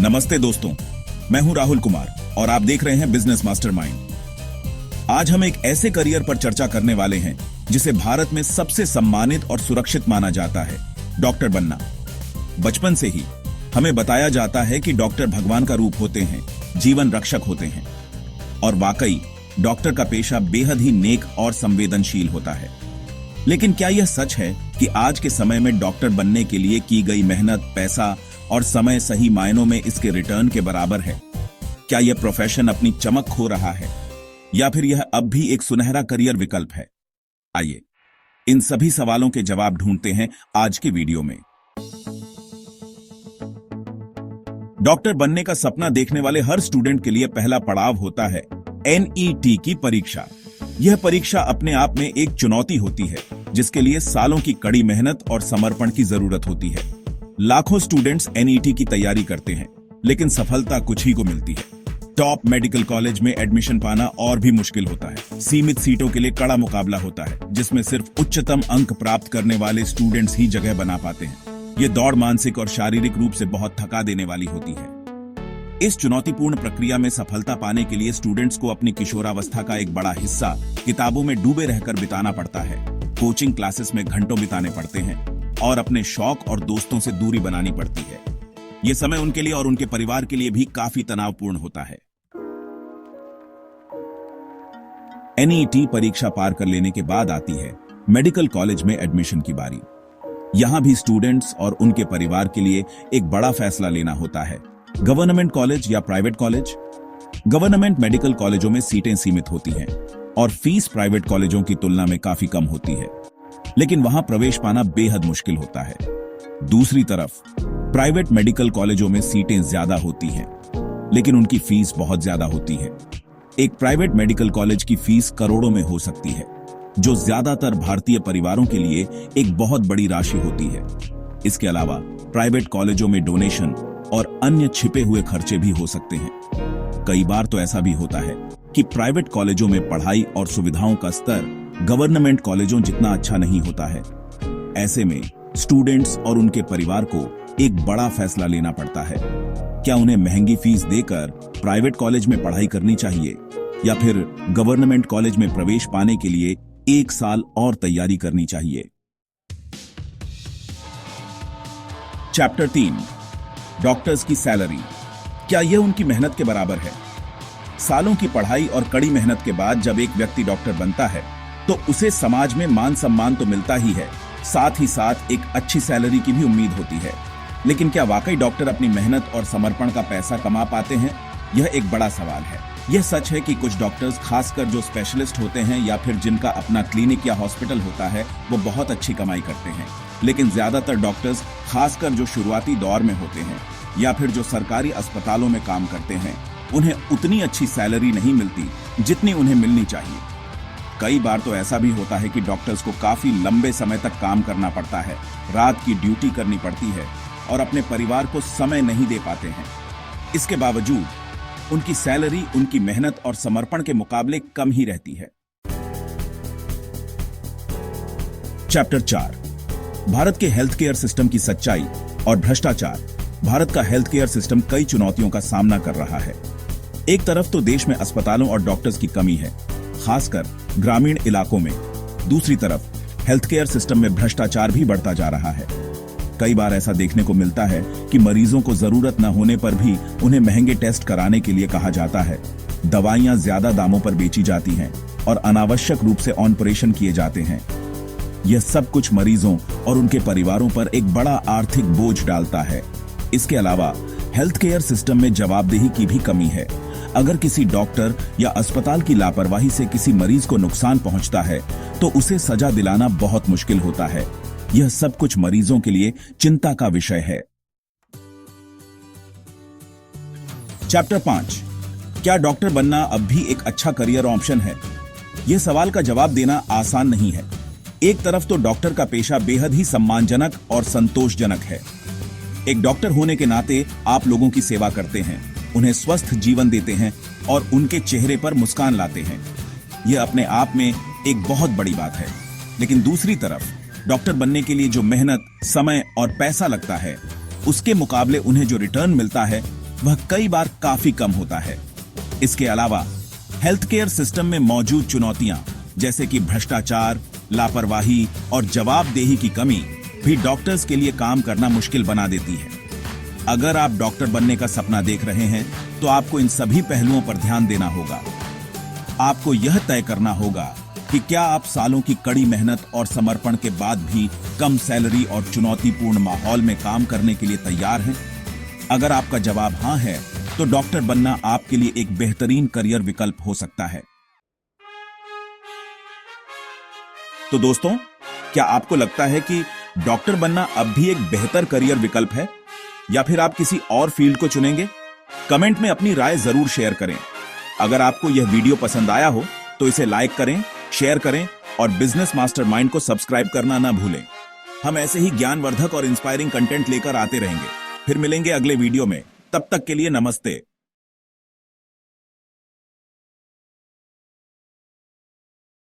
नमस्ते दोस्तों, मैं हूं राहुल कुमार और आप देख रहे हैं बिजनेस मास्टरमाइंड। आज हम एक ऐसे करियर पर चर्चा करने वाले हैं जिसे भारत में सबसे सम्मानित और सुरक्षित माना जाता है, डॉक्टर बनना। बचपन से ही हमें बताया जाता है कि डॉक्टर भगवान का रूप होते हैं, जीवन रक्षक होते हैं। और वाकई डॉक्टर का पेशा बेहद ही नेक और संवेदनशील होता है। लेकिन क्या यह सच है कि आज के समय में डॉक्टर बनने के लिए की गई मेहनत, पैसा और समय सही मायनों में इसके रिटर्न के बराबर है? क्या यह प्रोफेशन अपनी चमक खो रहा है या फिर यह अब भी एक सुनहरा करियर विकल्प है? आइए इन सभी सवालों के जवाब ढूंढते हैं आज की वीडियो में। डॉक्टर बनने का सपना देखने वाले हर स्टूडेंट के लिए पहला पड़ाव होता है NET की परीक्षा। यह परीक्षा अपने आप में एक चुनौती होती है जिसके लिए सालों की कड़ी मेहनत और समर्पण की जरूरत होती है। लाखों स्टूडेंट्स NET की तैयारी करते हैं, लेकिन सफलता कुछ ही को मिलती है। टॉप मेडिकल कॉलेज में एडमिशन पाना और भी मुश्किल होता है। सीमित सीटों के लिए कड़ा मुकाबला होता है, जिसमें सिर्फ उच्चतम अंक प्राप्त करने वाले स्टूडेंट्स ही जगह बना पाते हैं। ये दौड़ मानसिक और शारीरिक रूप से बहुत थका देने वाली होती है। इस चुनौतीपूर्ण प्रक्रिया में सफलता पाने के लिए स्टूडेंट्स को अपनी किशोरावस्था का एक बड़ा हिस्सा किताबों में डूबे रहकर बिताना पड़ता है, कोचिंग क्लासेस में घंटों बिताने पड़ते हैं और अपने शौक और दोस्तों से दूरी बनानी पड़ती है। यह समय उनके लिए और उनके परिवार के लिए भी काफी तनावपूर्ण होता है। NET परीक्षा पार कर लेने के बाद आती है मेडिकल कॉलेज में एडमिशन की बारी। यहां भी स्टूडेंट्स और उनके परिवार के लिए एक बड़ा फैसला लेना होता है, गवर्नमेंट कॉलेज या प्राइवेट कॉलेज। गवर्नमेंट मेडिकल कॉलेजों में सीटें सीमित होती हैं और फीस प्राइवेट कॉलेजों की तुलना में काफी कम होती है, लेकिन वहां प्रवेश पाना बेहद मुश्किल होता है। दूसरी तरफ प्राइवेट मेडिकल कॉलेजों में सीटें ज्यादा होती हैं, लेकिन उनकी फीस बहुत ज्यादा होती है। एक प्राइवेट मेडिकल कॉलेज की फीस करोड़ों में हो सकती है, जो ज्यादातर भारतीय परिवारों के लिए एक बहुत बड़ी राशि होती है। इसके अलावा प्राइवेट कॉलेजों में डोनेशन और अन्य छिपे हुए खर्चे भी हो सकते हैं। कई बार तो ऐसा भी होता है कि प्राइवेट कॉलेजों में पढ़ाई और सुविधाओं का स्तर गवर्नमेंट कॉलेजों जितना अच्छा नहीं होता है। ऐसे में स्टूडेंट्स और उनके परिवार को एक बड़ा फैसला लेना पड़ता है। क्या उन्हें महंगी फीस देकर प्राइवेट कॉलेज में पढ़ाई करनी चाहिए या फिर गवर्नमेंट कॉलेज में प्रवेश पाने के लिए 1 साल और तैयारी करनी चाहिए? चैप्टर 3, डॉक्टर्स की सैलरी। क्या यह उनकी मेहनत के बराबर है? सालों की पढ़ाई और कड़ी मेहनत के बाद जब एक व्यक्ति डॉक्टर बनता है तो उसे समाज में मान सम्मान तो मिलता ही है, साथ ही साथ एक अच्छी सैलरी की भी उम्मीद होती है। लेकिन क्या वाकई डॉक्टर अपनी मेहनत और समर्पण का पैसा कमा पाते हैं? यह एक बड़ा सवाल है। यह सच है कि कुछ डॉक्टर्स, खासकर जो स्पेशलिस्ट होते हैं या फिर जिनका अपना क्लिनिक या हॉस्पिटल होता है, वो बहुत अच्छी कमाई करते हैं। लेकिन ज्यादातर डॉक्टर्स, खासकर जो शुरुआती दौर में होते हैं या फिर जो सरकारी अस्पतालों में काम करते हैं, उन्हें उतनी अच्छी सैलरी नहीं मिलती जितनी उन्हें मिलनी चाहिए। कई बार तो ऐसा भी होता है कि डॉक्टर्स को काफी लंबे समय तक काम करना पड़ता है, रात की ड्यूटी करनी पड़ती है और अपने परिवार को समय नहीं दे पाते हैं। इसके बावजूद उनकी सैलरी उनकी मेहनत और समर्पण के मुकाबले कम ही रहती है। चैप्टर 4, भारत के हेल्थ केयर सिस्टम की सच्चाई और भ्रष्टाचार। भारत का हेल्थ केयर सिस्टम कई चुनौतियों का सामना कर रहा है। एक तरफ तो देश में अस्पतालों और डॉक्टर्स की कमी है, खासकर ग्रामीण इलाकों में। दूसरी तरफ हेल्थ केयर सिस्टम में भ्रष्टाचार भी बढ़ता जा रहा है। कई बार ऐसा देखने को मिलता है कि मरीजों को जरूरत न होने पर भी उन्हें महंगे टेस्ट कराने के लिए कहा जाता है, दवाइयां ज्यादा दामों पर बेची जाती हैं और अनावश्यक रूप से ऑपरेशन किए जाते हैं। यह सब कुछ मरीजों और उनके परिवारों पर एक बड़ा आर्थिक बोझ डालता है। इसके अलावा हेल्थ केयर सिस्टम में जवाबदेही की भी कमी है। अगर किसी डॉक्टर या अस्पताल की लापरवाही से किसी मरीज को नुकसान पहुंचता है तो उसे सजा दिलाना बहुत मुश्किल होता है। यह सब कुछ मरीजों के लिए चिंता का विषय है। चैप्टर 5, क्या डॉक्टर बनना अब भी एक अच्छा करियर ऑप्शन है? यह सवाल का जवाब देना आसान नहीं है। एक तरफ तो डॉक्टर का पेशा बेहद ही सम्मानजनक और संतोषजनक है। एक डॉक्टर होने के नाते आप लोगों की सेवा करते हैं, उन्हें स्वस्थ जीवन देते हैं और उनके चेहरे पर मुस्कान लाते हैं। यह अपने आप में एक बहुत बड़ी बात है। लेकिन दूसरी तरफ डॉक्टर बनने के लिए जो मेहनत, समय और पैसा लगता है, उसके मुकाबले उन्हें जो रिटर्न मिलता है वह कई बार काफी कम होता है। इसके अलावा हेल्थ केयर सिस्टम में मौजूद चुनौतियां जैसे कि भ्रष्टाचार, लापरवाही और जवाबदेही की कमी भी डॉक्टर्स के लिए काम करना मुश्किल बना देती है। अगर आप डॉक्टर बनने का सपना देख रहे हैं तो आपको इन सभी पहलुओं पर ध्यान देना होगा। आपको यह तय करना होगा कि क्या आप सालों की कड़ी मेहनत और समर्पण के बाद भी कम सैलरी और चुनौतीपूर्ण माहौल में काम करने के लिए तैयार हैं। अगर आपका जवाब हां है तो डॉक्टर बनना आपके लिए एक बेहतरीन करियर विकल्प हो सकता है। तो दोस्तों, क्या आपको लगता है कि डॉक्टर बनना अब भी एक बेहतर करियर विकल्प है या फिर आप किसी और फील्ड को चुनेंगे? कमेंट में अपनी राय जरूर शेयर करें। अगर आपको यह वीडियो पसंद आया हो तो इसे लाइक करें, शेयर करें और बिजनेस मास्टरमाइंड को सब्सक्राइब करना ना भूलें। हम ऐसे ही ज्ञानवर्धक और इंस्पायरिंग कंटेंट लेकर आते रहेंगे। फिर मिलेंगे अगले वीडियो में। तब तक के लिए नमस्ते।